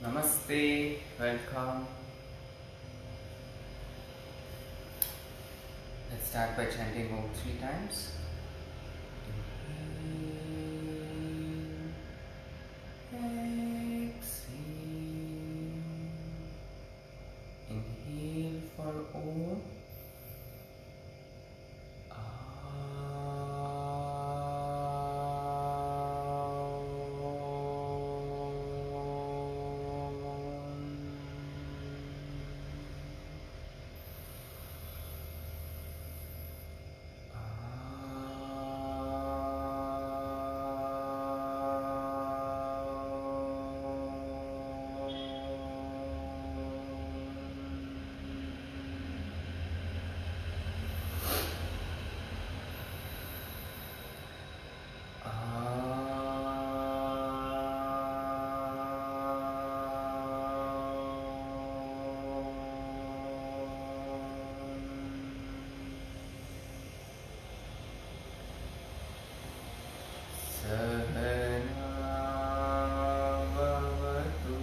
Namaste, welcome. Let's start by chanting Om 3 times. Inhale, exhale. Inhale for Om. Sahanavavatu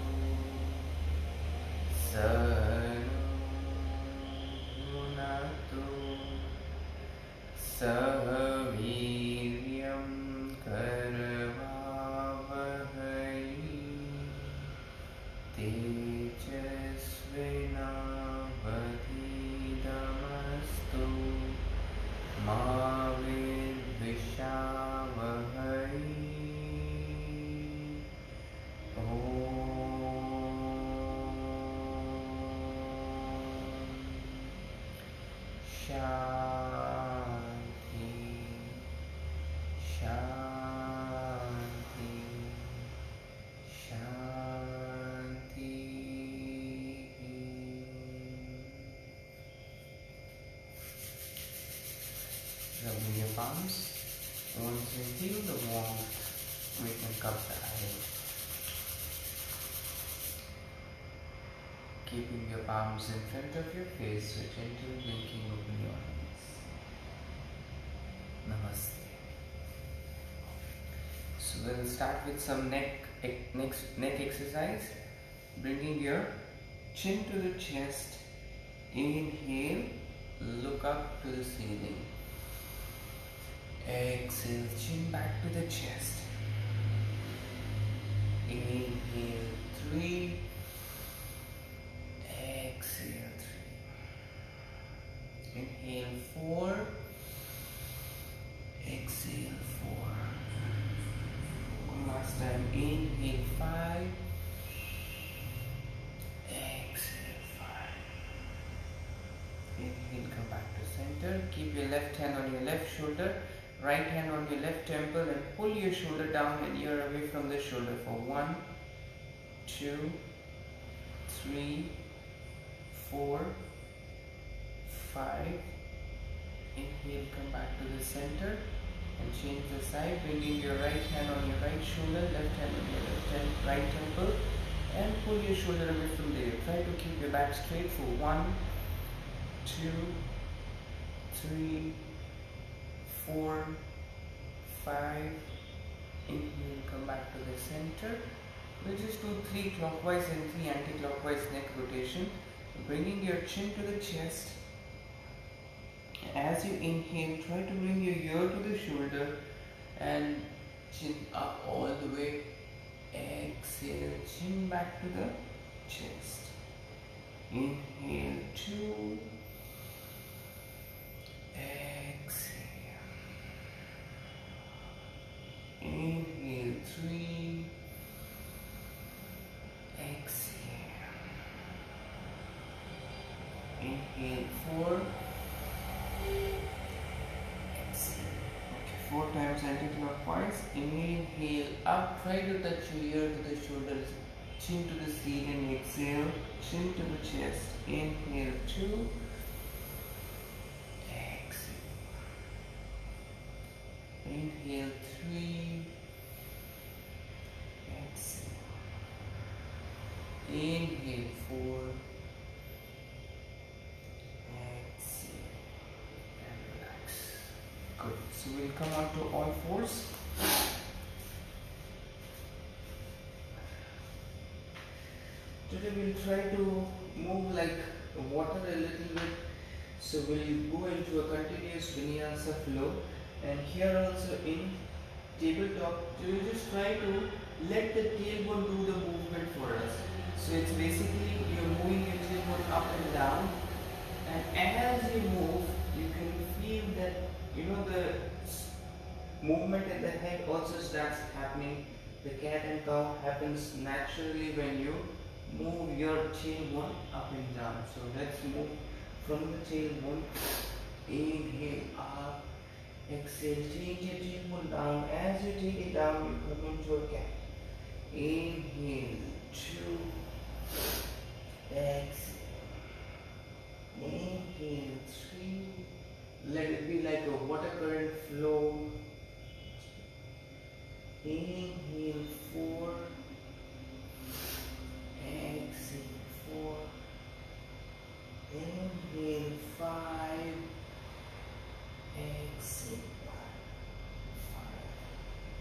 Sahanunatu Sahaviryam Karavavahai Tejasvinavadhidamastu Ma Vidvishavahai. Shanti, Shanti, Shanti. Rubbing your palms. Once you feel the warmth, we can cup the eyes. Keeping your palms in front of your face, so gently blinking open your eyes. Namaste. So we'll start with some neck exercise. Bringing your chin to the chest. Inhale, look up to the ceiling. Exhale, chin back to the chest. Inhale, 3. Exhale, 3. Inhale, 4. Exhale, 4. One last time. Inhale, 5. Exhale, 5. Inhale, come back to center. Keep your left hand on your left shoulder, right hand on your left temple, and pull your shoulder down and ear away from the shoulder for 1, 2, 3, 4, 5. Inhale, come back to the center and change the side, bringing your right hand on your right shoulder, left hand on your right temple, and pull your shoulder away from there. Try to keep your back straight for 1, 2, 3, 4, 5. Inhale, come back to the center. We'll just do 3 clockwise and 3 anti-clockwise neck rotation. Bringing your chin to the chest. As you inhale, try to bring your ear to the shoulder and chin up all the way. Exhale, chin back to the chest. Inhale, 2. Exhale. Inhale, 3. Exhale. Inhale, 4. Exhale. Okay, 4 times anti-clockwise. Inhale up, try to touch your ear to the shoulders, chin to the ceiling. Exhale, chin to the chest. Inhale, 2. Exhale. Inhale, 3. Exhale. Inhale, 4. Exhale. And relax. Good. So we'll come on to all fours. Today we'll try to move like water a little bit. So we'll go into a continuous vinyasa flow, and here also in tabletop, so you just try to let the tailbone do the movement for us. So it's basically you're moving your tailbone up and down, and as you move, you can feel that the movement in the head also starts happening. The cat and cow happens naturally when you move your tailbone up and down. So let's move from the tailbone. Inhale up, exhale, take your tailbone down. As you take it down, you come into a cat. Inhale, 2, exhale. Inhale, 3. Let it be like a water current flow. Inhale, 4. Exhale, 4. Inhale, 5. Exhale,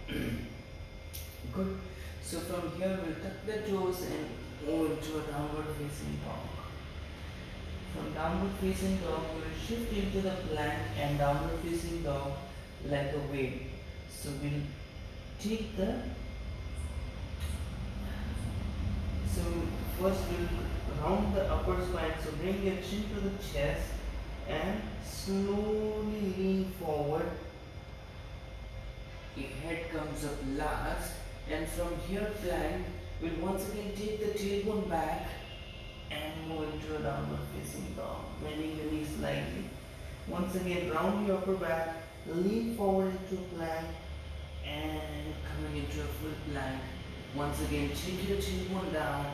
5. Good. So from here we'll tuck the toes and go into a downward facing dog. From downward facing dog we'll shift into the plank and downward facing dog like a wave. So we'll take the first we'll round the upper spine, so bring your chin to the chest and slowly lean forward. Your head comes up last, and from here plank we'll once again take the tailbone back and move into a downward facing dog, bending your knees slightly. Once again round your upper back, lean forward into plank and coming into a full plank. Once again take your tailbone down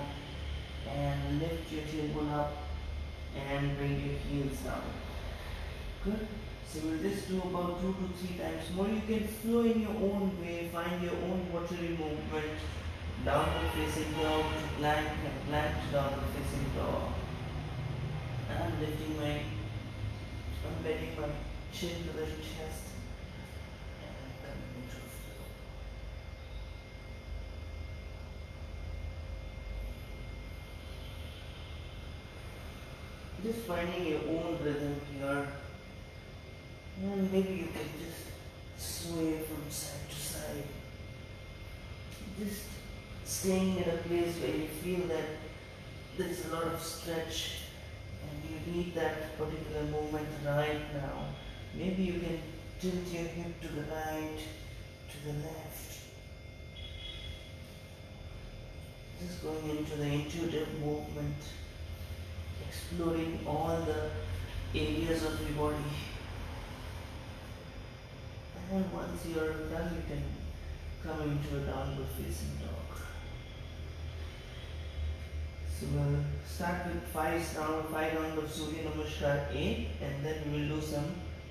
and lift your tailbone up and bring your heels down. Good. So we'll just do about 2 to 3 times more. You can flow in your own way, find your own watery movement. Downward facing dog to plank and plank to downward facing dog. I'm bending my chin to the chest and coming into a flow. Just finding your own rhythm here, and maybe you can just sway from side to side, just staying in a place where you feel that there is a lot of stretch and you need that particular movement right now. Maybe you can tilt your hip to the right, to the left, just going into the intuitive movement, exploring all the areas of your body. And once you are done, you can come into a downward facing dog. So we'll start with 5 rounds of Surya Namaskar A, and then we will do some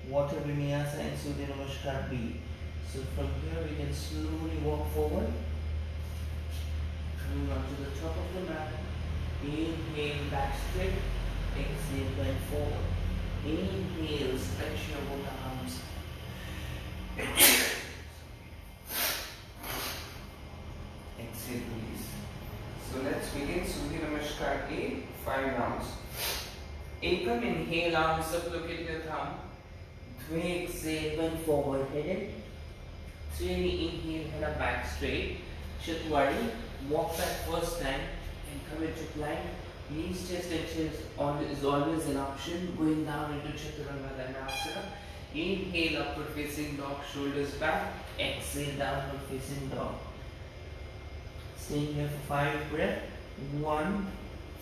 water Vinyasa and Surya Namaskar B. So from here we can slowly walk forward, coming onto the top of the mat. Inhale, back straight. Exhale, bend forward. Inhale, stretch your both arms. Exhale, release. So let's begin Surya Namaskar A, 5 rounds. Ekam, inhale, arms up, look at your thumb. Dve, exhale, bend forward, head in. Three, inhale, head up, back straight. Chatwari, walk back first time and come into plank. Knees, chest and chin is always an option. Going down into Chaturanga Dhanasana. Inhale, upward facing dog, shoulders back. Exhale, downward facing dog. Staying here for 5 breaths. 1.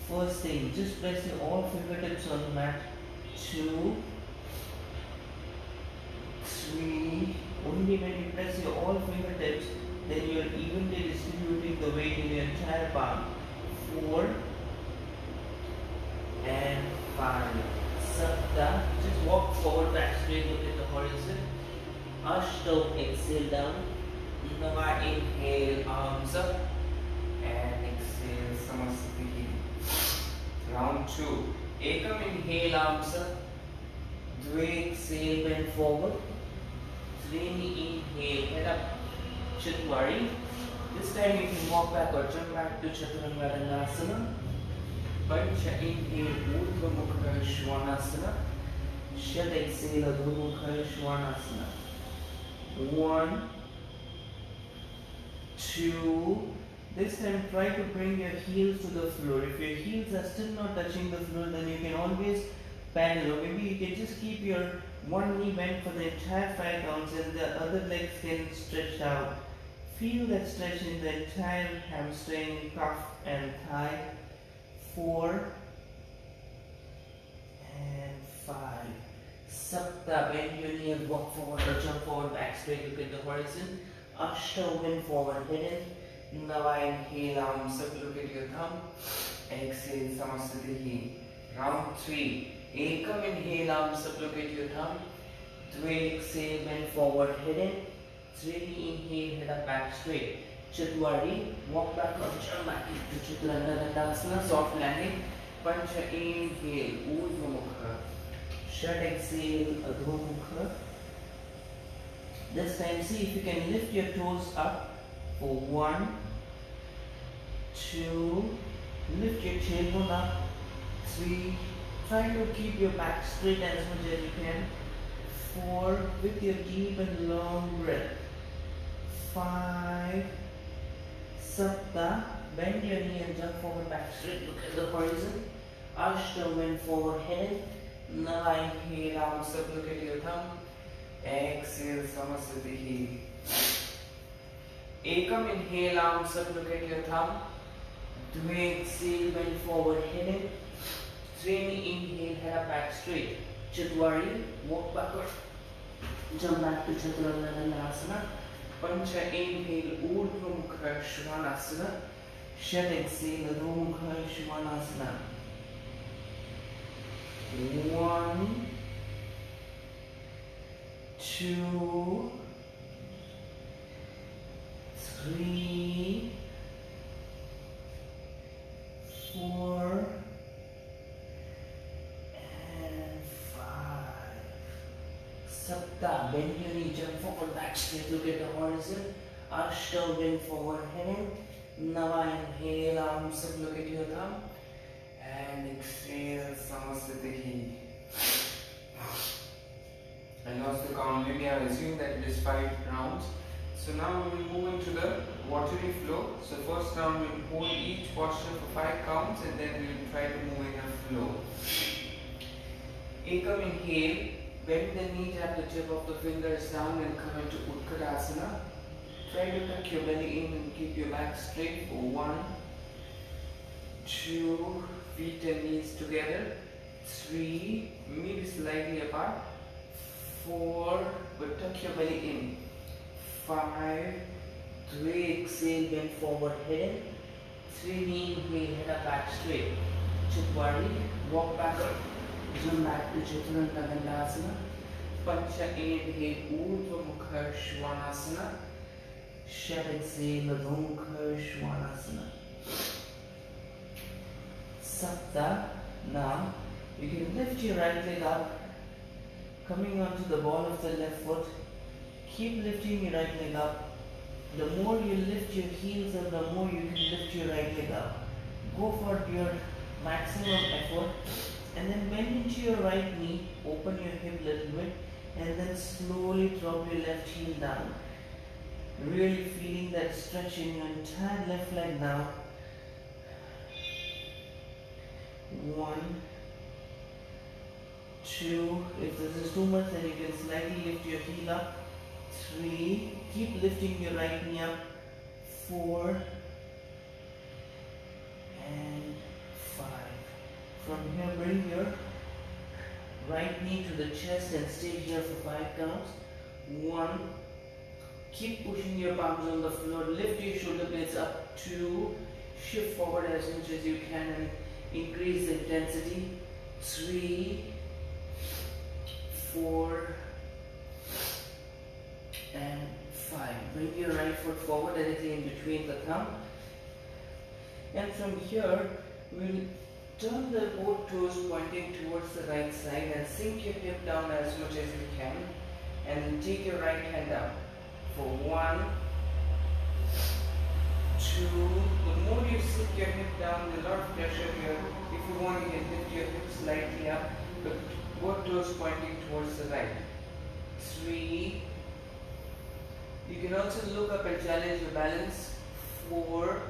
First thing, just press your all fingertips on the mat. 2, 3. Only when you press your all fingertips, then you are evenly distributing the weight in your entire palm. 4 and 5. Sapta. Just walk forward, back straight, look at the horizon. Ashto, exhale down. Nava, inhale, arms up. And exhale, Samasthiti. Round 2. Ekam, inhale, arms up. Dve, exhale, bend forward. Three, inhale, head up. Chatwari. This time you can walk back or jump back to Chaturanga Dhanasana. Pancha inhale, Urdhva Mukha Svanasana. Shat exhale, Adho Mukha Svanasana. 1, 2. This time try to bring your heels to the floor. If your heels are still not touching the floor, then you can always paddle, or maybe you can just keep your one knee bent for the entire 5 counts and the other legs can stretch out. Feel that stretch in the entire hamstring, calf and thigh. 4 and 5. Sapta, bend your knee and walk forward or jump forward, back straight, look at the horizon. Ashta, bend forward, hidden. Nava, inhale, arms up, look at your thumb. Exhale, Samasthiti. Round 3. Ekam, inhale, arms up, look at your thumb. 2, exhale, bend forward, hidden. 3, inhale, head up, back straight. Chatwari, walk back or jump back into Chaturanga Dandasana, soft landing. Pancha, inhale, Urdhva Mukha. Shat, exhale, Adho Mukha. This time, see if you can lift your toes up for 1, 2, lift your tailbone up. 3, try to keep your back straight as much as you can. 4, with your deep and long breath. 5, Sapta, bend your knee and jump forward, back straight, look at the horizon. Ashta, bend forward, head. Nava, inhale, arms up, look at your thumb. Exhale, Samasthiti. Ekam, inhale, arms up, look at your thumb. 2, exhale, bend forward, head. 3, inhale, head up, back straight. Chatwari, walk backward, jump back to Chaturanga Dandasana. Pancha, inhale, Urdhva Mukha Svanasana. Shat, exhale, Adho Mukha Svanasana. 1, 2, 3, 4 and 5. Sapta, bend your knee, jump forward, back straight, look at the horizon. Ashta, bend forward, head. Nava, inhale, arms up, look at your thumb. And exhale, Samasthiti. I lost the count, maybe I assume that it is 5 rounds. So now we will move into the watery flow. So first round we will hold each posture for 5 counts and then we will try to move in a flow. Ekam, inhale, bend the knee, tap the tip of the fingers down and come into Utkatasana. Try to tuck your belly in and keep your back straight for 1, 2, feet and knees together. 3, maybe slightly apart. 4, but tuck your belly in. 5, 3, exhale, bend forward, head. 3, inhale, head up, back straight. Chatwari, walk backward, jump back to Chaturanga Dandasana. Pancha, inhale, Urdhva Mukha Svanasana. Shat, exhale, Adho Mukha Svanasana. Sapta, now you can lift your right leg up, coming onto the ball of the left foot. Keep lifting your right leg up. The more you lift your heels up, the more you can lift your right leg up. Go for your maximum effort and then bend into your right knee, open your hip a little bit and then slowly drop your left heel down. Really feeling that stretch in your entire left leg now. 1, 2, if this is too much then you can slightly lift your heel up. 3, keep lifting your right knee up. 4 and 5. From here bring your right knee to the chest and stay here for 5 counts. 1, keep pushing your palms on the floor, lift your shoulder blades up. 2, shift forward as much as you can and increase the intensity. 3, 4 and 5. Bring your right foot forward, directly in between the thumb. And from here, we'll turn the both toes pointing towards the right side and sink your hip down as much as you can. And take your right hand up for 1, two. The more you sink your hip down, there's a lot of pressure here. If you want, you can lift your hips slightly up, but both toes pointing towards the right. Three. You can also look up and challenge your balance. Four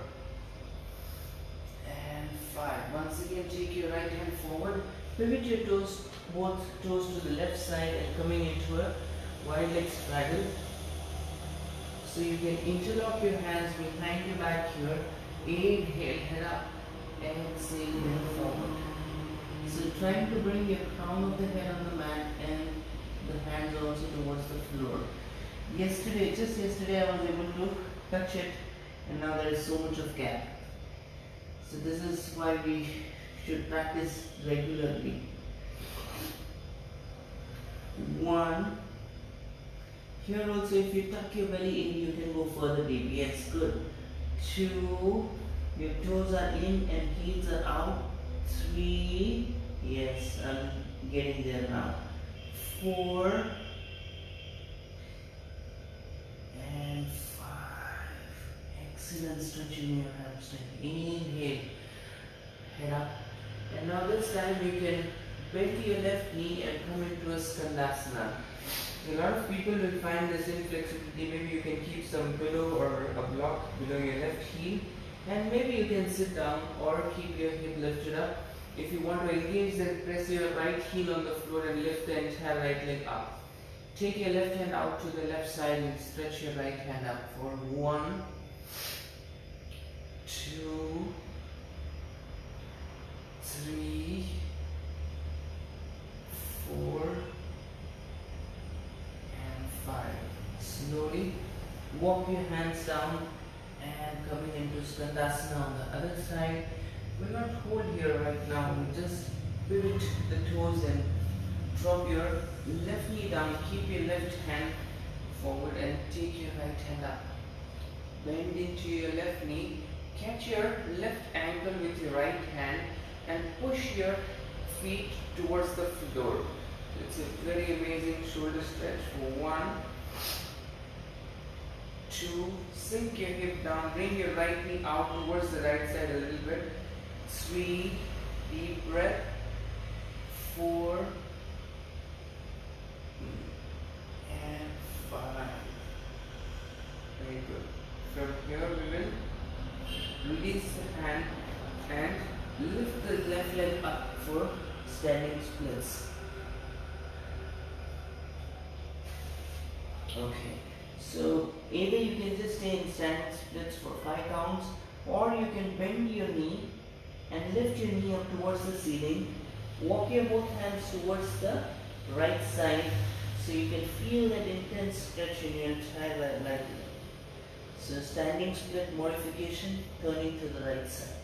and five. Once again, take your right hand forward. Pivot your toes, both toes to the left side and coming into a wide leg straddle. So you can interlock your hands behind your back here. Inhale, head up. Exhale, head forward. So trying to bring your crown of the head on the mat and the hands also towards the floor. Just yesterday I was able to touch it, and now there is so much of gap. So this is why we should practice regularly. One. Here also, if you tuck your belly in, you can go further deep. Yes, good. Two. Your toes are in and heels are out. Three. Yes, I'm getting there now. Four. And five. Excellent stretching your hamstring. Inhale. Head up. And now this time you can bend your left knee and come into a Skandasana. A lot of people will find this inflexibility. Maybe you can keep some pillow or a block below your left heel, and maybe you can sit down or keep your hip lifted up. If you want to engage, then press your right heel on the floor and lift the entire right leg up. Take your left hand out to the left side and stretch your right hand up for 1, 2, 3, 4, and 5. Slowly walk your hands down and coming into Skandasana on the other side. We'll not hold here right now, we'll just pivot the toes and drop your left knee down. Keep your left hand forward and take your right hand up. Bend into your left knee. Catch your left ankle with your right hand and push your feet towards the floor. It's a very amazing shoulder stretch for 1, 2, sink your hip down, bring your right knee out towards the right side a little bit. 3, deep breath. 4 and 5. Very good. From here we will release the hand and lift the left leg up for standing splits. Okay, so either you can just stay in standing splits for 5 counts, or you can bend your knee and lift your knee up towards the ceiling. Walk your both hands towards the right side so you can feel that intense stretch in your entire right leg. So standing split modification, turning to the right side.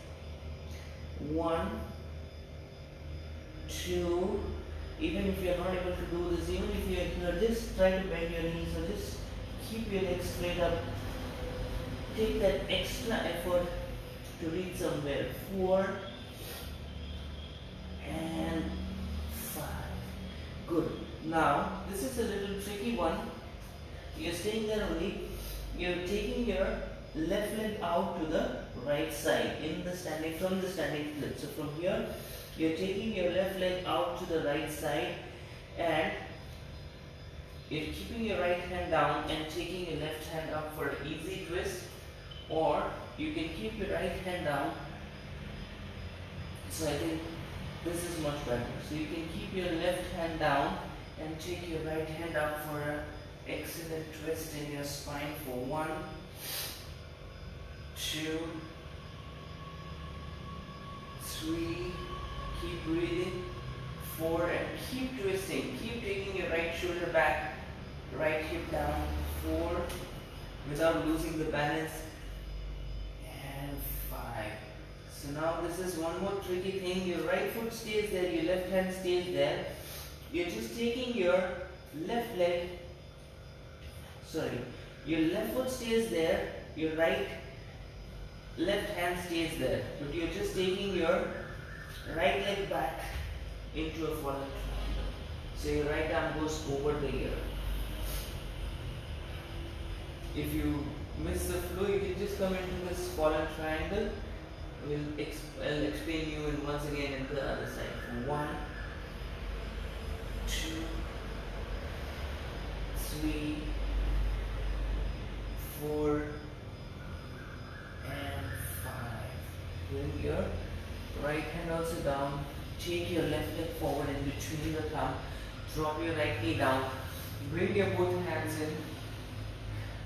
1, 2. Even if you are not able to do this, even if you are just try to bend your knees, or just keep your legs straight up. Take that extra effort to reach somewhere. 4 and 5. Good. Now this is a little tricky one. You're staying there only. You're taking your left leg out to the right side in the standing, from the standing split. So from here, you're taking your left leg out to the right side and you're keeping your right hand down and taking your left hand up for an easy twist, or you can keep your right hand down. So I think this is much better. So you can keep your left hand down and take your right hand up for an excellent twist in your spine for 1, 2, 3. Keep breathing. 4 and keep twisting. Keep taking your right shoulder back, right hip down. 4 without losing the balance. And 5. So now this is one more tricky thing. Your right foot stays there, your left hand stays there. You're just taking your left leg, your left foot stays there, your left hand stays there. But you're just taking your right leg back into a forward triangle. So your right arm goes over the ear. If you miss the flow, you can just come into this fallen triangle. I'll explain you in once again in the other side. 1, 2, 3, 4, and 5. Bring your right hand also down. Take your left leg forward in between the thumb. Drop your right knee down. Bring your both hands in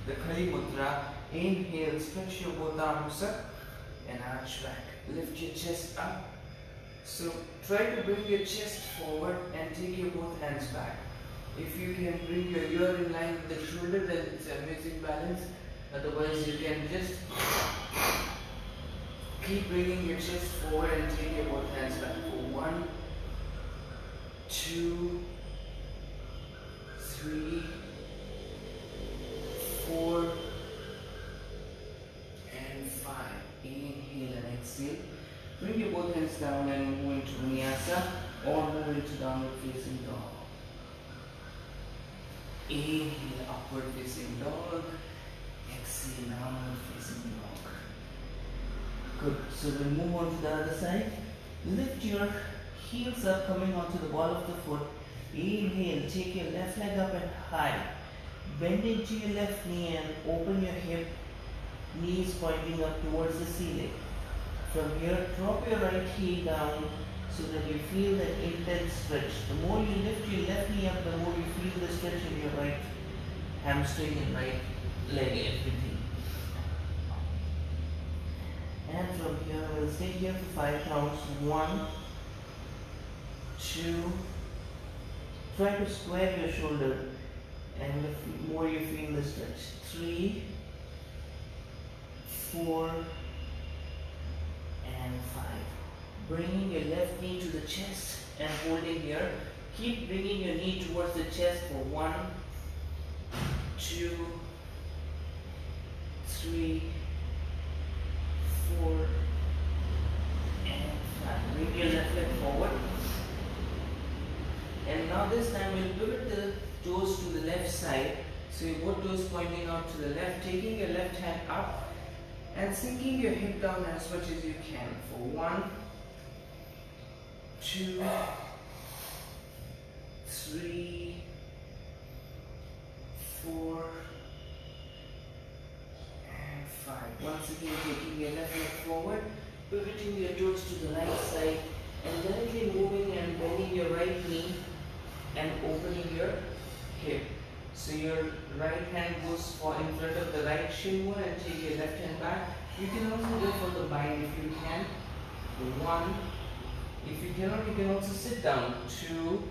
the Kali Mudra. Inhale, stretch your both arms up and arch back. Lift your chest up. So try to bring your chest forward and take your both hands back. If you can bring your ear in line with the shoulder, then it's amazing balance. Otherwise, you can just keep bringing your chest forward and take your both hands back. For 1, 2, 3, 4, and 5. Inhale and exhale. Bring your both hands down and move into Vinyasa or move into downward facing dog. Inhale, upward facing dog. Exhale, downward facing dog. Good. So we'll move on to the other side. Lift your heels up, coming onto the ball of the foot. Inhale, take your left leg up and high. Bend into your left knee and open your hip, knees pointing up towards the ceiling. From here, drop your right heel down so that you feel that intense stretch. The more you lift your left knee up, the more you feel the stretch in your right hamstring and right leg, everything. And from here, we'll stay here for 5 counts. 1, 2. Try to square your shoulder, and the more you feel the stretch. 3, 4, and 5. Bringing your left knee to the chest and holding here. Keep bringing your knee towards the chest for 1, 2, 3, 4, and 5. Bring your left leg forward. And now this time we'll pivot the toes to the left side. So your both toes pointing out to the left, taking your left hand up and sinking your hip down as much as you can. For 1, 2, 3, 4, and 5. Once again, taking your left leg forward, pivoting your toes to the right side, and gently moving and bending your right knee and opening your hip. So your right hand goes for in front of the right shin bone and take your left hand back. You can also go for the bind if you can. 1. If you cannot, you can also sit down. 2,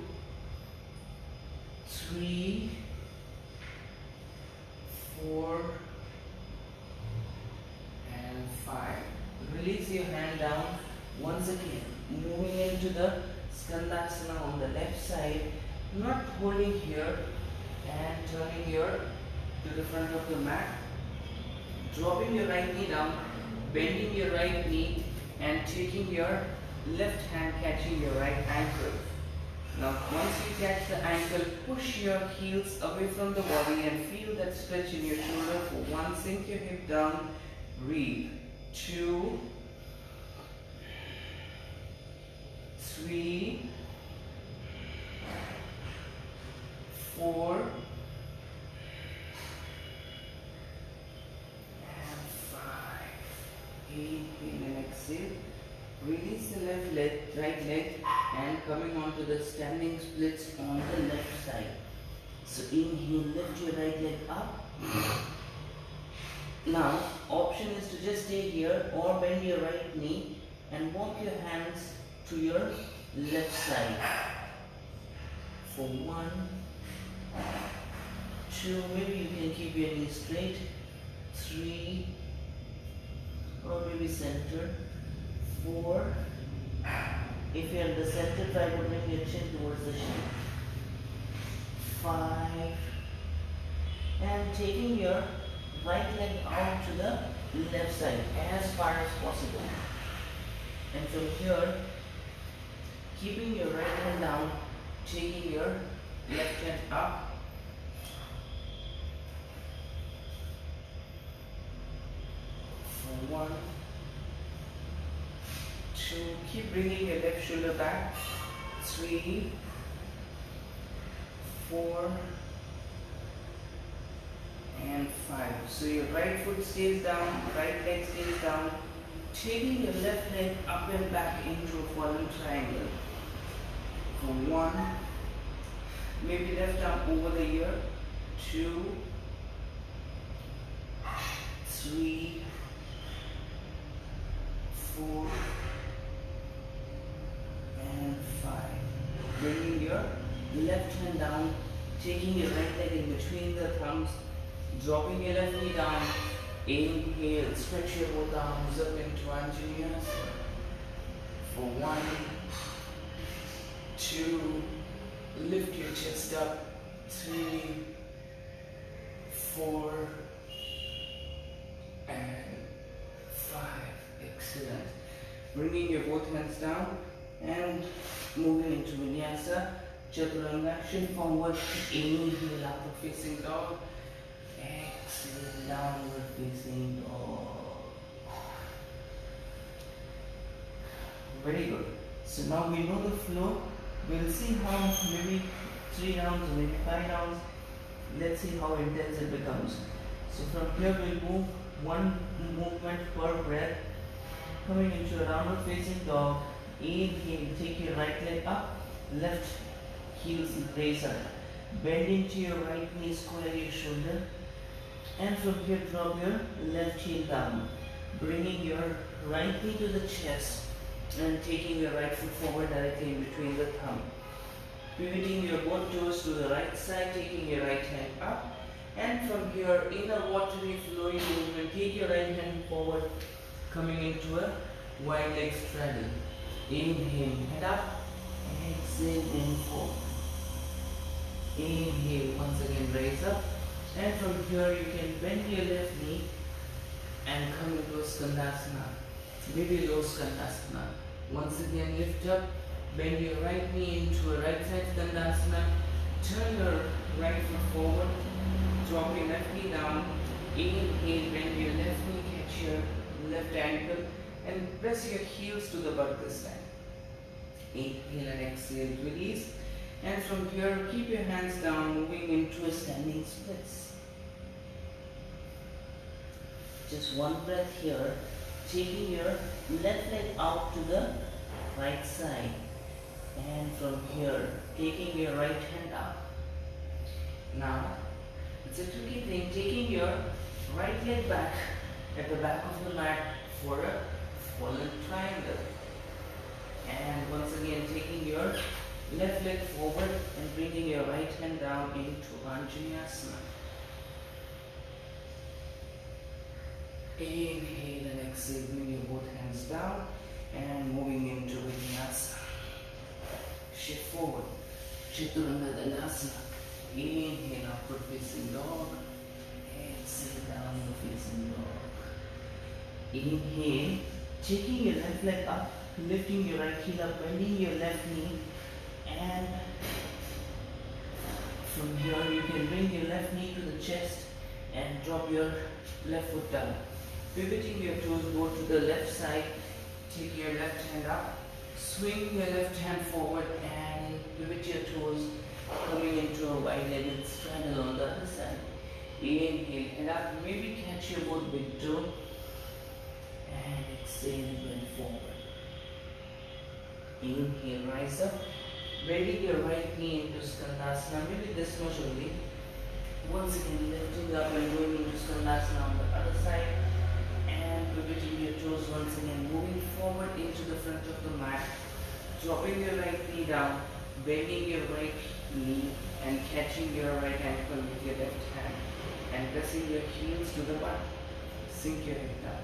3, 4, and 5. Release your hand down. Once again, moving into the Skandasana on the left side, not holding here, and turning here to the front of the mat. Dropping your right knee down, bending your right knee, and taking your left hand catching your right ankle. Now once you catch the ankle, push your heels away from the body and feel that stretch in your shoulder. For 1, sink your hip down, breathe. 2, 3, 4, and 5. Inhale and exhale. Release the left leg, right leg, and coming onto the standing splits on the left side. So inhale, lift your right leg up. Now, option is to just stay here or bend your right knee and walk your hands to your left side. For 1, 2, maybe you can keep your knees straight. 3, or maybe center. 4. If you're in the center, try to bring your chin towards the shin. 5. And taking your right leg out to the left side as far as possible. And from here, keeping your right hand down, taking your left hand up. 1, 2. Keep bringing your left shoulder back. 3, 4, and 5. So your right foot stays down, right leg stays down, taking your left leg up and back into a fallen triangle. For 1, maybe left arm over the ear. 2, 3, 4, and 5. Bringing your left hand down, taking your right leg in between the thumbs, dropping your left knee down. Inhale, stretch your both arms up into Vinyasa. For 1, 2, lift your chest up. 3, 4, and 5. Excellent. Bringing your both hands down and moving into Vinyasa. Chaturanga, shift forward. Inhale, upward facing dog. Exhale, downward facing dog. Very good. So now we know the flow. We'll see how maybe 3 rounds or maybe 5 rounds. Let's see how intense it becomes. So from here we'll move one movement per breath. Coming into a downward facing dog. Inhale, take your right leg up, left heels raise up. Bend into your right knee, square your shoulder. And from here drop your left heel down. Bringing your right knee to the chest and taking your right foot forward directly in between the thumb. Pivoting your both toes to the right side, taking your right hand up. And from here, in a watery flowing movement, take your right hand forward, coming into a wide leg straddle. Inhale, head up. Exhale, in forward. Inhale, once again raise up. And from here, you can bend your left knee and come into a Skandasana, maybe low Skandasana. Once again, lift up, bend your right knee into a right side Skandasana. Turn your right foot forward, drop your left knee down. Inhale, bend your left knee, catch your left ankle, and press your heels to the butt this time. Inhale and exhale, release. And from here, keep your hands down, moving into a standing splits. Just one breath here, taking your left leg out to the right side. And from here, taking your right hand up. Now, it's a tricky thing, taking your right leg back at the back of the mat for a fallen triangle. And once again, taking your left leg forward and bringing your right hand down into Vinyasa. Inhale and exhale, bring your both hands down and moving into Vinyasa. Shift forward, Chaturanga Danasana. Inhale, upward facing dog. Exhale, downward facing dog. Inhale, taking your left leg up, lifting your right heel up, bending your left knee. And from here you can bring your left knee to the chest and drop your left foot down. Pivoting your toes, go to the left side, take your left hand up, swing your left hand forward and pivot your toes, coming into a wide-legged straddle on the other side. Inhale, head up, maybe catch your both big toe and exhale, bend forward. Inhale, rise up. Bending your right knee into Skandasana, maybe this much only. Once again, lifting up and going into Skandasana on the other side. And pivoting your toes once again, moving forward into the front of the mat. Dropping your right knee down, bending your right knee and catching your right ankle with your left hand. And pressing your heels to the butt. Sink your head down.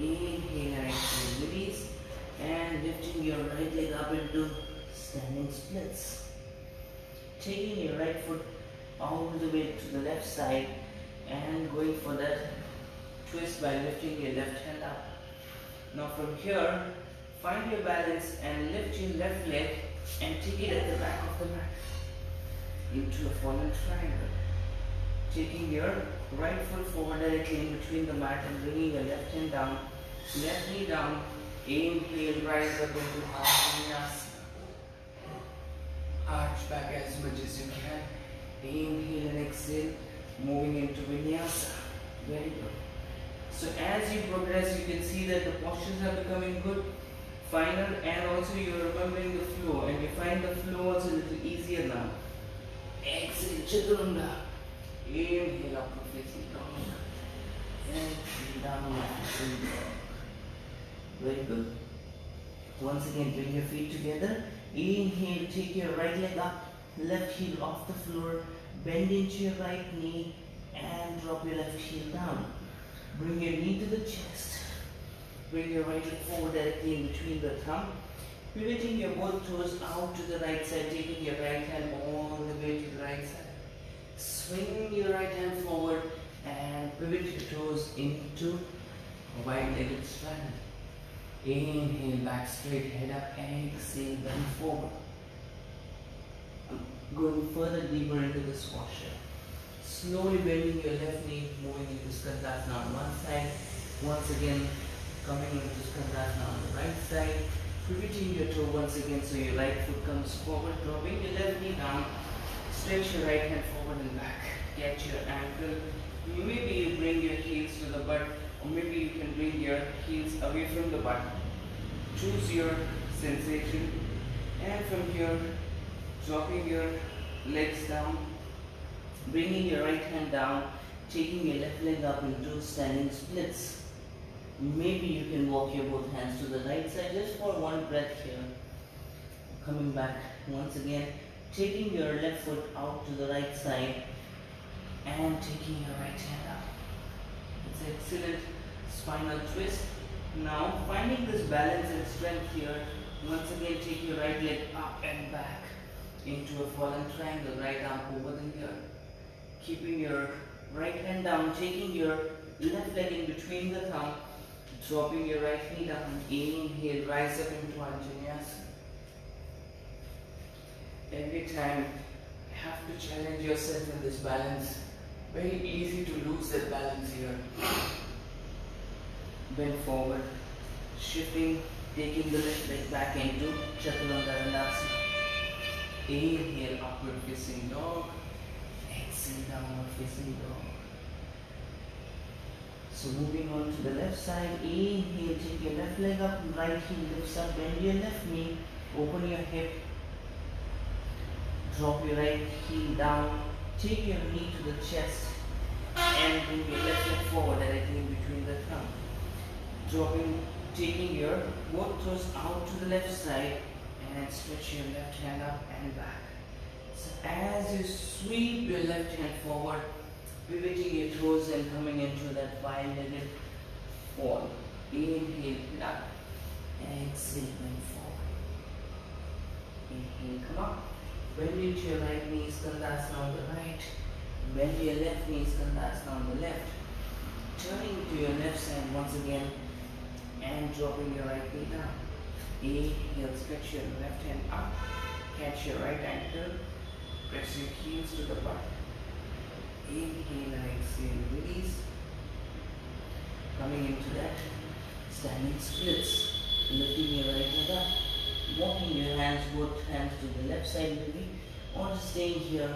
Inhale and exhale, release. And lifting your right leg up into standing splits. Taking your right foot all the way to the left side and going for that twist by lifting your left hand up. Now from here, find your balance and lift your left leg and take it at the back of the mat into a fallen triangle. taking your right foot forward directly in between the mat and bringing your left hand down, left knee down. Inhale, rise up into Vinyasa. Arch back as much as you can. Inhale and exhale, moving into Vinyasa. Very good. So as you progress, you can see that the postures are becoming good, final, and also you are remembering the flow, and you find the flow also a little easier now. Exhale, Chaturanga. Inhale, upward facing dog. Exhale, downward facing dog. Very good. Once again, bring your feet together. Inhale, take your right leg up, left heel off the floor, bend into your right knee, and drop your left heel down. Bring your knee to the chest. Bring your right leg forward directly in between the thumb. Pivoting your both toes out to the right side, taking your right hand all the way to the right side. Swing your right hand forward and pivot your toes into a wide-legged straddle. Inhale, back straight, head up, exhale, bend forward. Going further deeper into this posture. Slowly bending your left knee, moving into Skandasana on one side. Once again, coming into Skandasana on the right side. Pivoting your toe once again so your right foot comes forward. Dropping your left knee down. Stretch your right hand forward and back. Catch your ankle. Maybe you bring your heels to the butt, or maybe you can bring your heels away from the butt. Choose your sensation. And from here, dropping your legs down. Bringing your right hand down, taking your left leg up into standing splits. Maybe you can walk your both hands to the right side just for one breath here. Coming back once again, taking your left foot out to the right side and taking your right hand up. It's an excellent spinal twist. Now finding this balance and strength here, once again take your right leg up and back into a fallen triangle, right arm over the ear. Keeping your right hand down, taking your left leg in between the thumb, dropping your right knee down. Inhale, rise up into Vinyasa. Every time you have to challenge yourself in this balance. Very easy to lose that balance here. Bend forward, shifting, taking the left leg back into Chaturanga. Inhale, upward facing dog. Exhale, downward facing dog. So moving on to the left side. Inhale, take your left leg up, right heel lifts up, bend your left knee, open your hip, drop your right heel down, take your knee to the chest, and bring your left leg forward directly in between the thumb. Dropping, taking your both toes out to the left side, and stretch your left hand up and back. So as you sweep your left hand forward, pivoting your toes and coming into that wide-legged fall. Inhale, up. Exhale, bend forward. Inhale, come up. Bend into your right knee, Skandasana on the right. Bend your left knee, Skandasana on the left. Turning to your left side once again and dropping your right knee down. Inhale, stretch your left hand up. Catch your right ankle. Press your heels to the butt. Inhale and exhale, release. Coming into that standing splits. Lifting your right leg up. Walking your hands, both hands to the left side maybe. Or just staying here.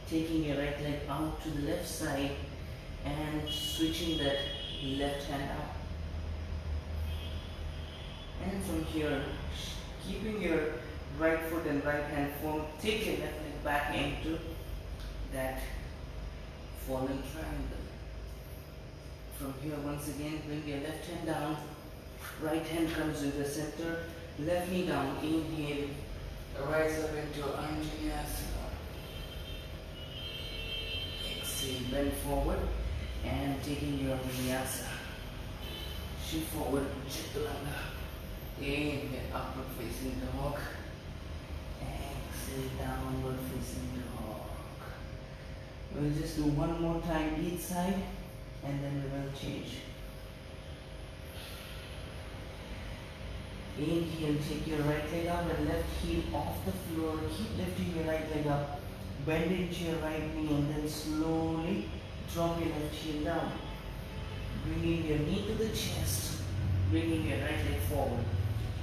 Taking your right leg out to the left side and switching that left hand up. And from here, keeping your right foot and right hand firm, take your left leg back into that fallen triangle. From here, once again, bring your left hand down, right hand comes into the center, left knee down, inhale, rise up into Vinyasa. Exhale, bend forward, and taking your Vinyasa. Shift forward, Chaturanga. Inhale, upward facing dog. Exhale, downward facing dog. We'll just do one more time each side and then we will change. Inhale, take your right leg up and left heel off the floor. Keep lifting your right leg up. Bend into your right knee and then slowly drop your left heel down. Bringing your knee to the chest, bringing your right leg forward.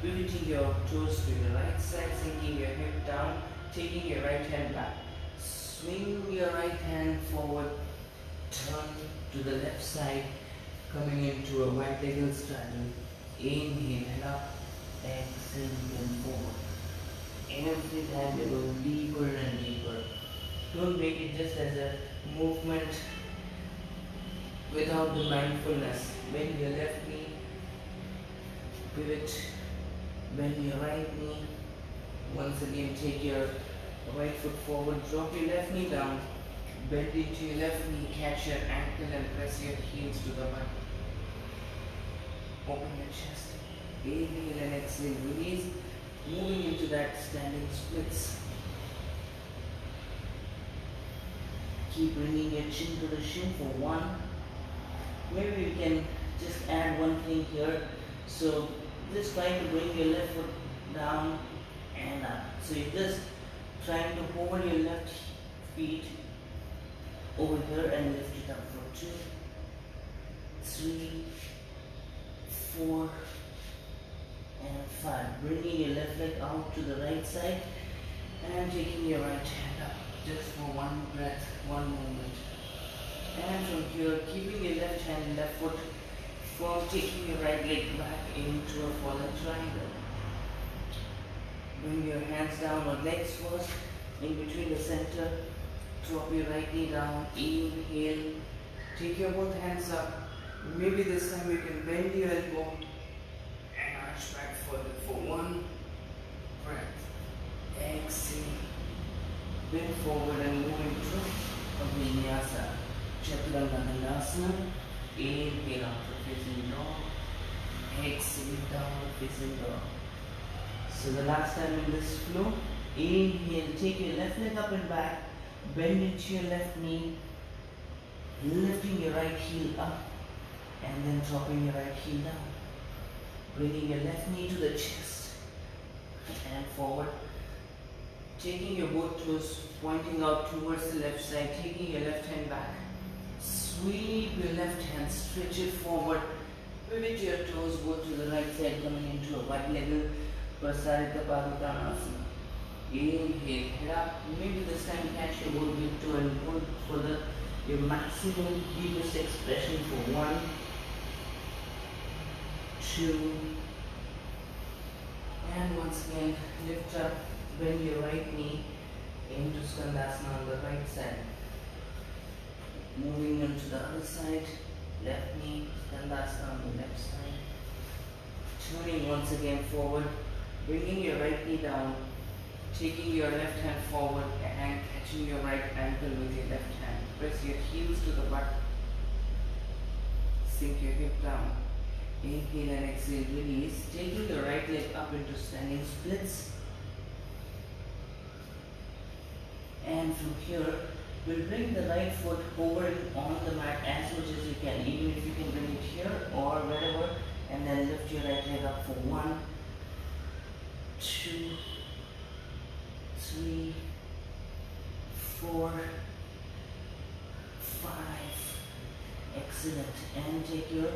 Pivoting your toes to your right side, sinking your hip down, taking your right hand back. Swing your right hand forward, turn to the left side, coming into a white legged straddle. Inhale and up, exhale and forward. Every time you go deeper and deeper. Don't make it just as a movement without the mindfulness. Bend your left knee, pivot, bend your right knee. Once again, take your right foot forward, drop your left knee down, bend into your left knee, catch your ankle and press your heels to the mat. Open your chest, inhale and exhale, release, moving into that standing splits. Keep bringing your chin to the shin for one. Maybe we can just add one thing here. So just try to bring your left foot down and up. So you're just trying to hold your left feet over here and lift it up for 2, 3, 4, and 5. Bringing your left leg out to the right side and taking your right hand up. Just for one breath, one moment. And from here, keeping your left hand, left foot firm, taking your right leg back into a fallen triangle. Bring your hands down on legs first, in between the center. Drop your right knee down, inhale. Take your both hands up. Maybe this time you can bend your elbow and arch back further for one breath. Exhale. Bend forward and move into a Vinyasa. Chaturanga. Inhale up facing dog. Exhale down facing dog. So the last time in this flow, inhale, take your left leg up and back, bend into your left knee, lifting your right heel up, and then dropping your right heel down. Bringing your left knee to the chest and forward. Taking your both toes, pointing out towards the left side, taking your left hand back. Sweep your left hand, stretch it forward. Pivot your toes, go to the right side, coming into a wide-legged Prasarita Padottanasana. Inhale, head up. Maybe this time catch your both big toe and go for your maximum deepest expression for 1, 2, and once again lift up. Bend your right knee into Skandasana on the right side. Moving on to the other side, left knee, Skandasana on the left side. Turning once again forward, bringing your right knee down, taking your left hand forward and catching your right ankle with your left hand. Press your heels to the butt. Sink your hip down. Inhale and exhale, release. Taking your right leg up into standing splits. And from here, we'll bring the right foot over on the mat as much as you can, even if you can bring it here or wherever, and then lift your right leg up for 1, 2, 3, 4, 5. Excellent. And take your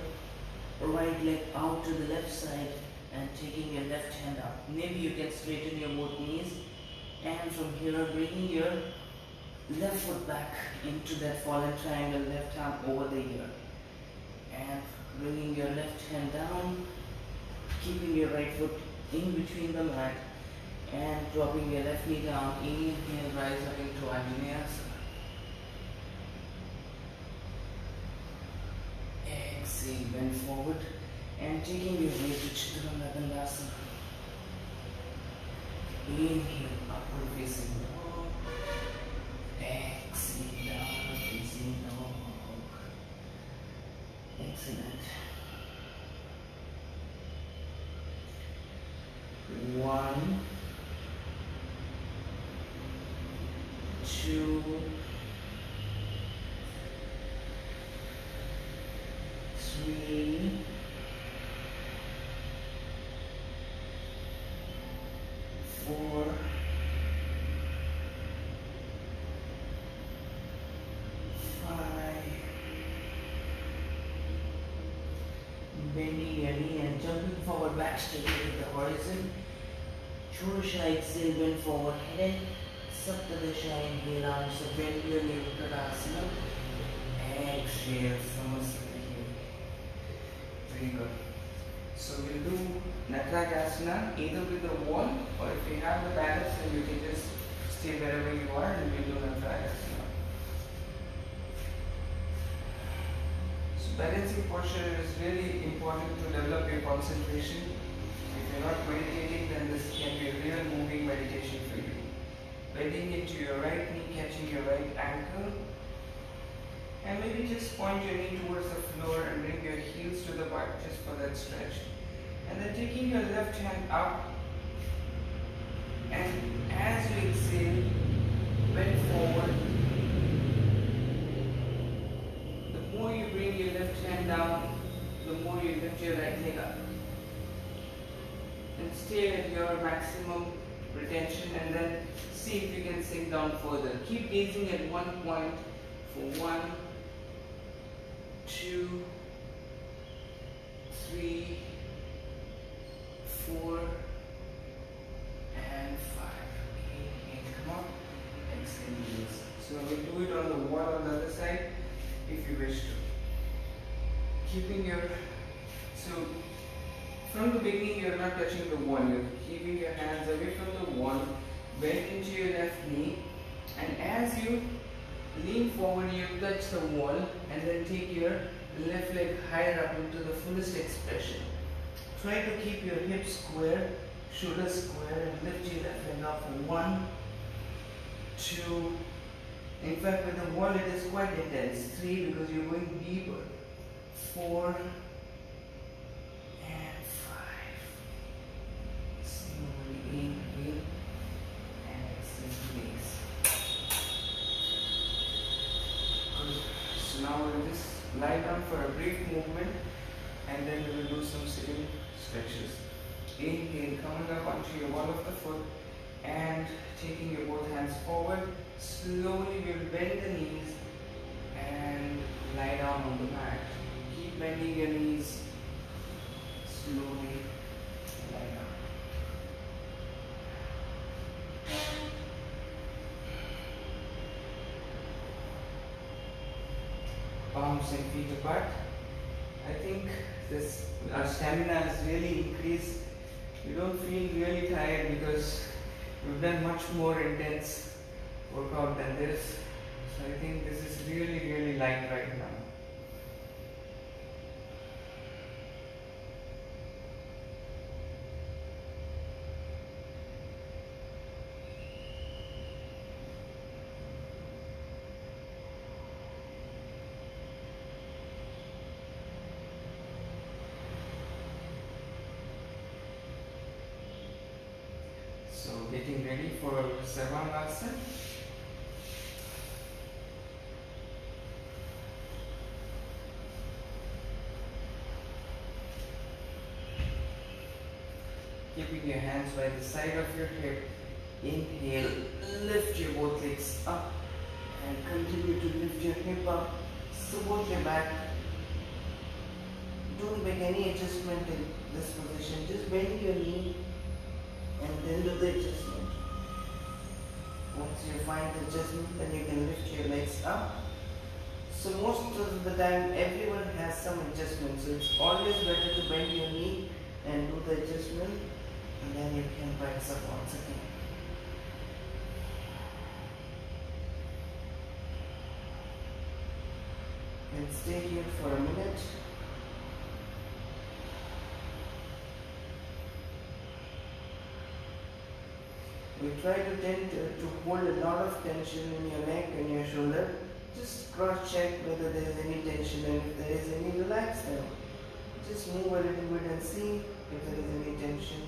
right leg out to the left side and taking your left hand up. Maybe you can straighten your both knees. And from here, bringing your left foot back into that fallen triangle, left arm over the ear. And bringing your left hand down, keeping your right foot in between the mat, and dropping your left knee down. Inhale, rise up into Vinyasa. Exhale, bend forward, and taking your weight to Chaturanga. Inhale, upward facing dog. Exhale, downward facing dog. Excellent. 1, 2, 3, 4, stay here to the horizon. Chorusha, exhale, bend forward, head in. Saptadasha, inhale, arms up, bend your knee, Uttanasana. Exhale, Samasthiti here. Very good. So we'll do Natarajasana either with the wall, or if you have the balance, then you can just stay wherever you are and we'll do Natarajasana. So balancing posture is really important to develop your concentration. If you're not meditating, then this can be a real moving meditation for you. Bending into your right knee, catching your right ankle, and maybe just point your knee towards the floor and bring your heels to the butt just for that stretch. And then taking your left hand up, and as you exhale, bend forward. The more you bring your left hand down, the more you lift your right leg up. And stay at your maximum retention, and then see if you can sink down further. Keep gazing at one point for 1, 2, 3, 4, and 5. Inhale, come on. Exhale, release. So we'll do it on the wall on the other side if you wish to. Keeping your, so from the beginning you're not touching the wall, you're keeping your hands away from the wall, bend into your left knee, and as you lean forward you touch the wall and then take your left leg higher up into the fullest expression. Try to keep your hips square, shoulders square, and lift your left leg up for 1, 2, in fact with the wall it is quite intense, 3 because you're going deeper, 4, and 5. Slowly inhale and exhale, release. Good. So now we'll just lie down for a brief movement and then we will do some sitting stretches. Inhale, coming up onto your ball of the foot and taking your both hands forward. Slowly we'll bend the knees and lie down on the mat. Keep bending your knees. Slowly lie down. Palms and feet apart. I think our stamina has really increased. You don't feel really tired because we've done much more intense workout than this. So I think this is really light right now. So getting ready for Sarvangasana. Keeping your hands by the side of your hip. Inhale, lift your both legs up and continue to lift your hip up. Support your back. Don't make any adjustment in this position. Just bend your knee and then do the adjustment. Once you find the adjustment, then you can lift your legs up. So most of the time everyone has some adjustment, so it's always better to bend your knee and do the adjustment, and then you can rise up once again. And stay here for a minute. We try to tend to hold a lot of tension in your neck and your shoulder. Just cross check whether there is any tension, and if there is any, relax them. Just move a little bit and see if there is any tension.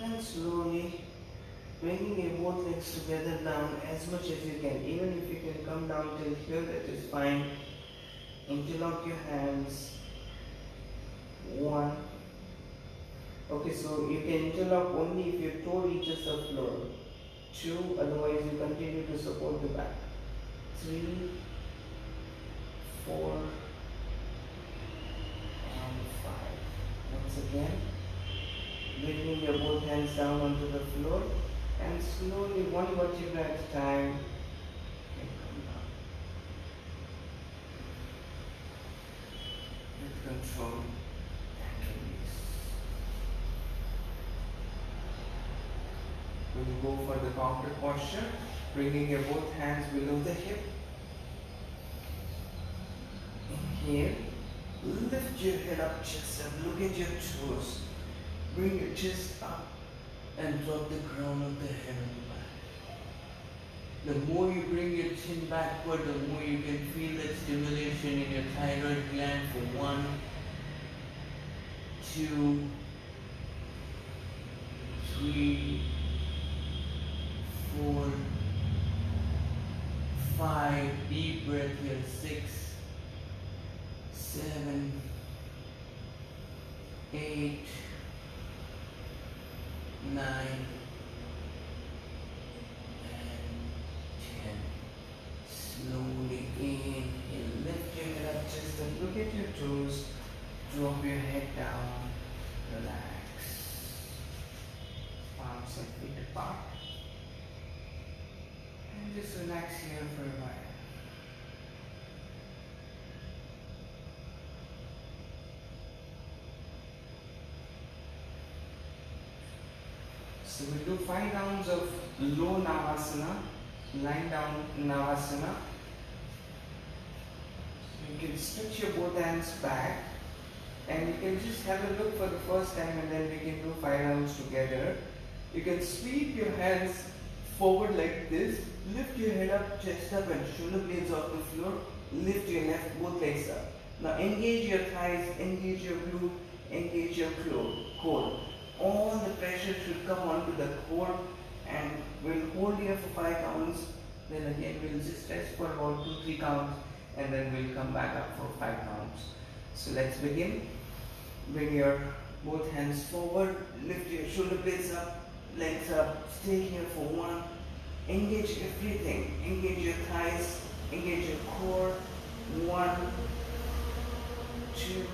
And slowly bringing your both legs together down as much as you can. Even if you can come down till here, that is fine. Interlock your hands. 1, Okay, so you can interlock only if your toe reaches the floor. 2, otherwise you continue to support the back. 3, 4, and 5. Once again, bringing your both hands down onto the floor and slowly, one vertebra at a time, and come down. With control and release. When you go for the counter posture, bringing your both hands below the hip. Inhale, lift your head up, chest up, look at your toes. Bring your chest up and drop the crown of the head on the back. The more you bring your chin backward, the more you can feel that stimulation in your thyroid gland for 1, 2, 3, 4, 5, deep breath here, 6, 7, 8, 9, and 10. Slowly inhale, lift your head up, just look at your toes, drop your head down, relax. Palms and feet apart. And just relax here for a while. So we do 5 rounds of low Navasana, lying down Navasana. So you can stretch your both hands back and you can just have a look for the first time and then we can do 5 rounds together. You can sweep your hands forward like this, lift your head up, chest up and shoulder blades off the floor, lift your left both legs up. Now engage your thighs, engage your glute, engage your core. All the pressure should come onto the core and we'll hold here for 5 counts. Then again we'll just rest for about 2-3 counts and then we'll come back up for 5 counts. So let's begin. Bring your both hands forward, lift your shoulder blades up, legs up, stay here for 1. Engage everything. Engage your thighs, engage your core. 1, 2,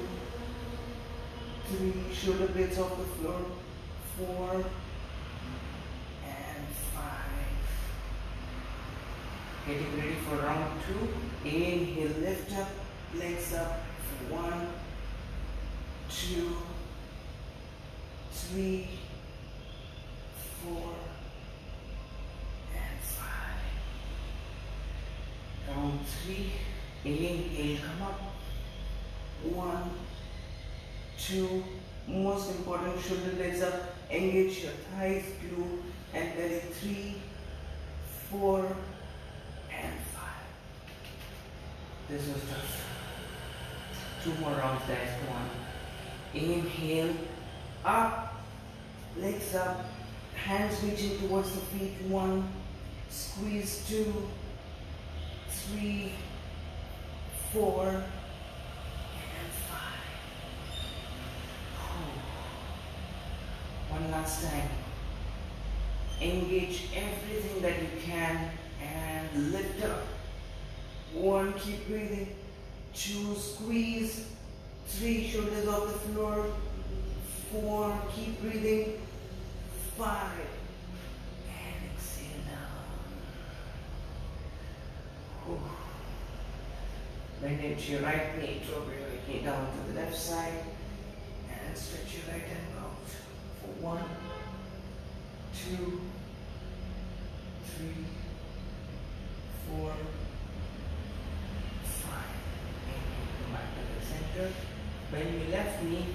3, shoulder blades off the floor, 4, and 5. Getting ready for round 2. Inhale, lift up, legs up, 1, 2, 3, 4, and 5. Round 3. Inhale, come up, 1, 2, most important, shoulder blades up, engage your thighs, glute and belly, 3, 4 and 5. This was tough. 2 more rounds guys, come on. Inhale, up, legs up, hands reaching towards the feet, 1, squeeze, 2, 3, 4, one last time. Engage everything that you can and lift up. 1, keep breathing. 2, squeeze. 3, shoulders off the floor. 4, keep breathing. 5, and exhale down. Bend into your right knee, drop your right knee down to the left side and stretch your right hand out. 1, 2, 3, 4, 5. Come back to the center. Bend your left knee,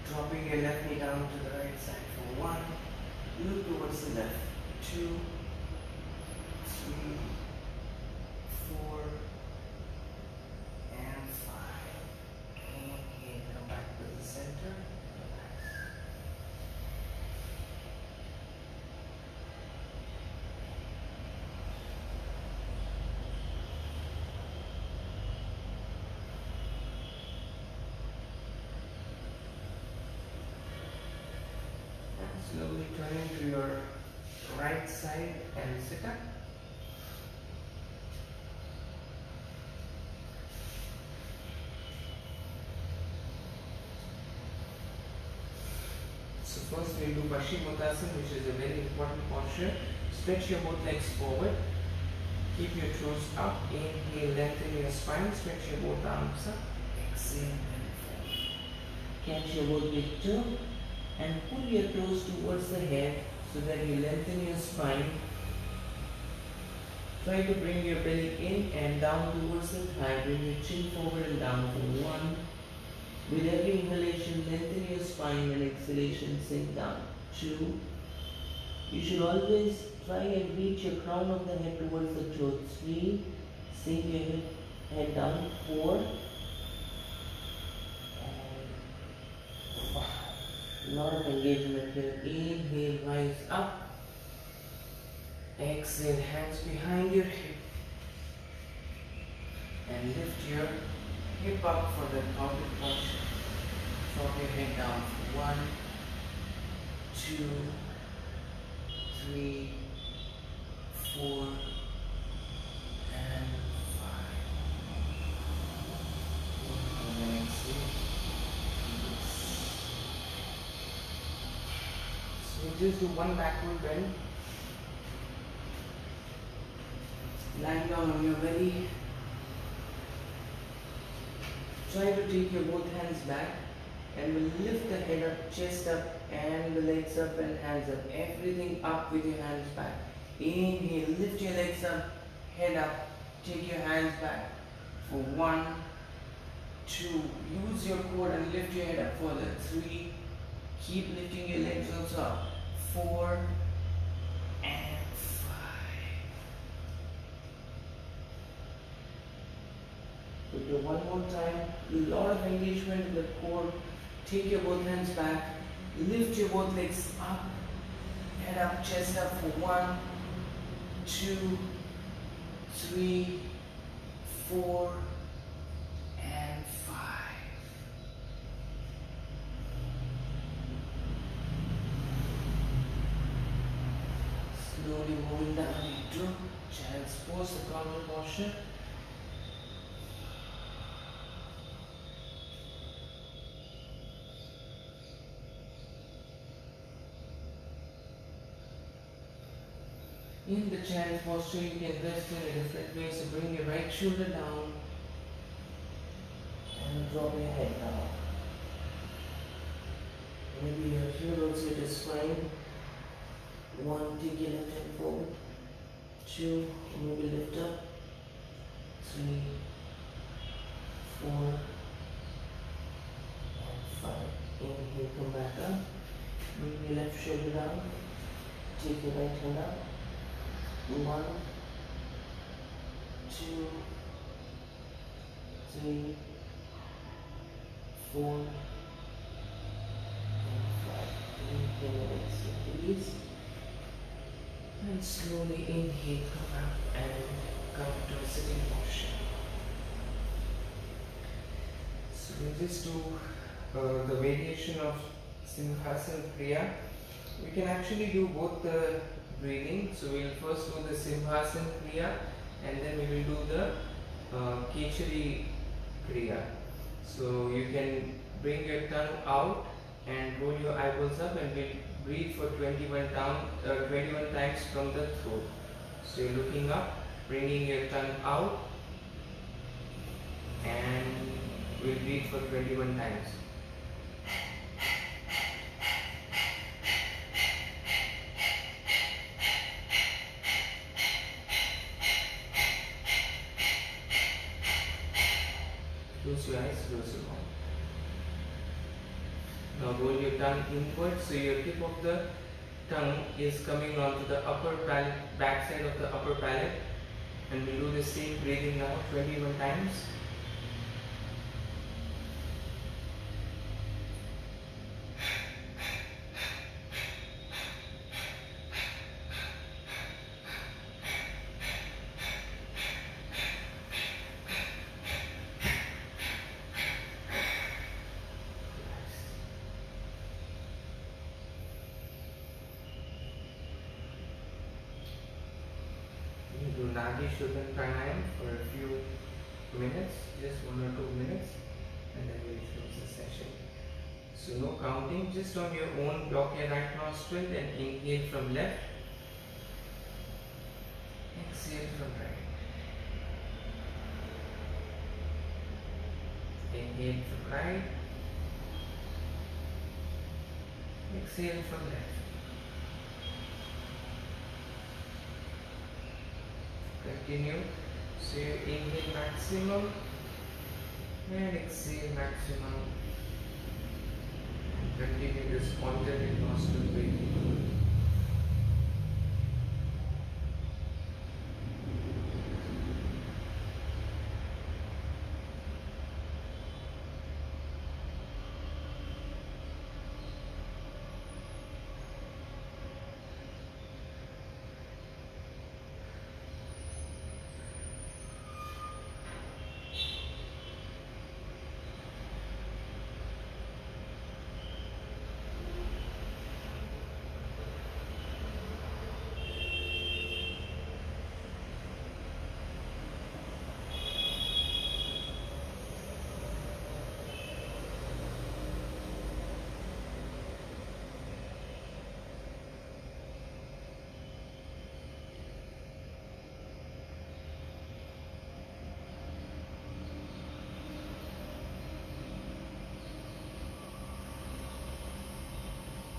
dropping your left knee down to the right side for 1. Look towards the left. 2, 3, 4, and 5. Inhale, come back to the center. Slowly turning to your right side and sit up. So first we'll do Paschimottanasana, which is a very important posture. Stretch your both legs forward. Keep your toes up. Inhale, lengthen your spine. Stretch your both arms up. Exhale and forward. Catch your both big toe and pull your toes towards the head so that you lengthen your spine. Try to bring your belly in and down towards the thigh. Bring your chin forward and down for 1. With every inhalation, lengthen your spine and exhalation, sink down. 2. You should always try and reach your crown of the head towards the throat. 3. Sink your head down. 4. And 5. A lot of engagement here. Inhale, rise up. Exhale, hands behind your hip. And lift your hip up for the counted posture. Drop your head down for 1, 2, 3, 4, and 5. And then exhale. So we just do one backward bend. Lying down on your belly. Try to take your both hands back and we'll lift the head up, chest up, and the legs up and hands up. Everything up with your hands back. Inhale, lift your legs up, head up, take your hands back for 1, 2. Use your core and lift your head up further. 3. Keep lifting your legs also up. 4 and 5. We'll do one more time. A lot of engagement in the core. Take your both hands back. Lift your both legs up. Head up, chest up for 1, 2, 3, 4, and 5. Slowly moving down into child's pose, the common posture. In the child's posture, you can rest in a different way. So bring your right shoulder down and drop your head down. Maybe your heel also is fine. 1, take your left hand forward. 2, maybe lift up. 3, 4, and 5. Inhale, come back up. Bring your left shoulder down. Take your right hand up. 1, 2, 3, 4, and 5. Inhale and exhale, release. And slowly inhale, come up and come to a sitting posture. So we just do the variation of Simhasana Kriya. We can actually do both the breathing. So we will first do the Simhasana Kriya and then we will do the Kechari Kriya. So you can bring your tongue out and roll your eyeballs up and we'll breathe for 21 times from the throat. So you're looking up, bringing your tongue out and we'll breathe for 21 times. Close your eyes, close your mouth. Now roll your tongue inward, so your tip of the tongue is coming onto the upper palate, back side of the upper palate, and we do the same breathing now 21 times. do Nadi Shodhan Pranayam for a few minutes, just 1 or 2 minutes, and then we'll close the session. So no counting, just on your own, block your right nostril and inhale from left, exhale from right. Inhale from right, exhale from left. Continue. So you inhale maximum and exhale maximum. And continue this alternate nostril breathing.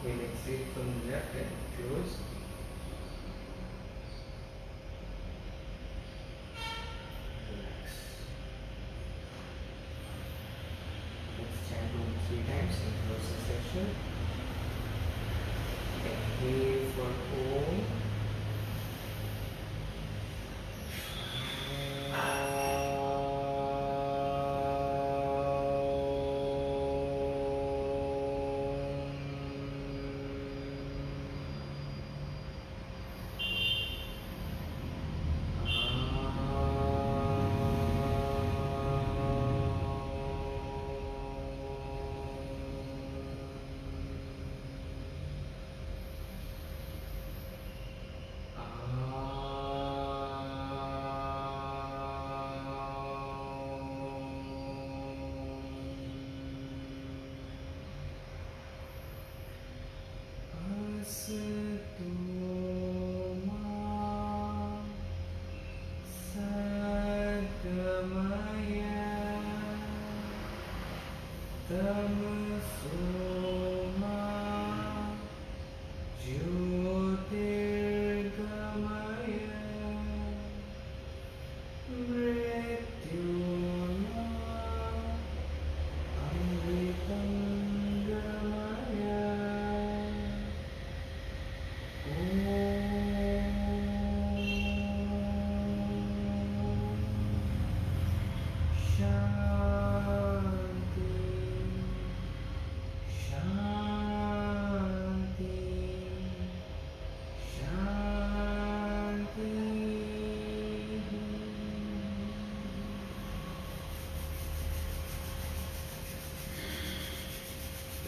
We'll exhale from the left and close. Relax. Let's chant Om 3 times and close the session. Inhale for Om.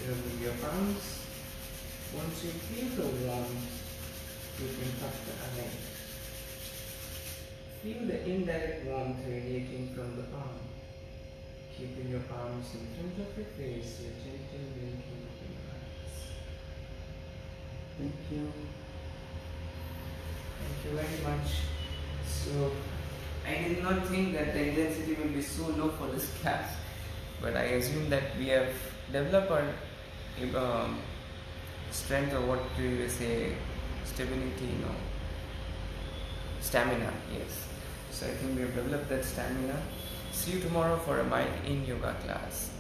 Remove your palms. Once you feel the warmth, you can touch the eye. Feel the indirect warmth radiating from the palm. Keeping your palms in front of your face, your gentle blinking of your eyes. Thank you. Thank you very much. So, I did not think that the intensity will be so low for this class, but I assume that we have developed our strength, or what do you say, stability, stamina, yes. So I think we have developed that stamina. See you tomorrow for a Mind in Yoga class.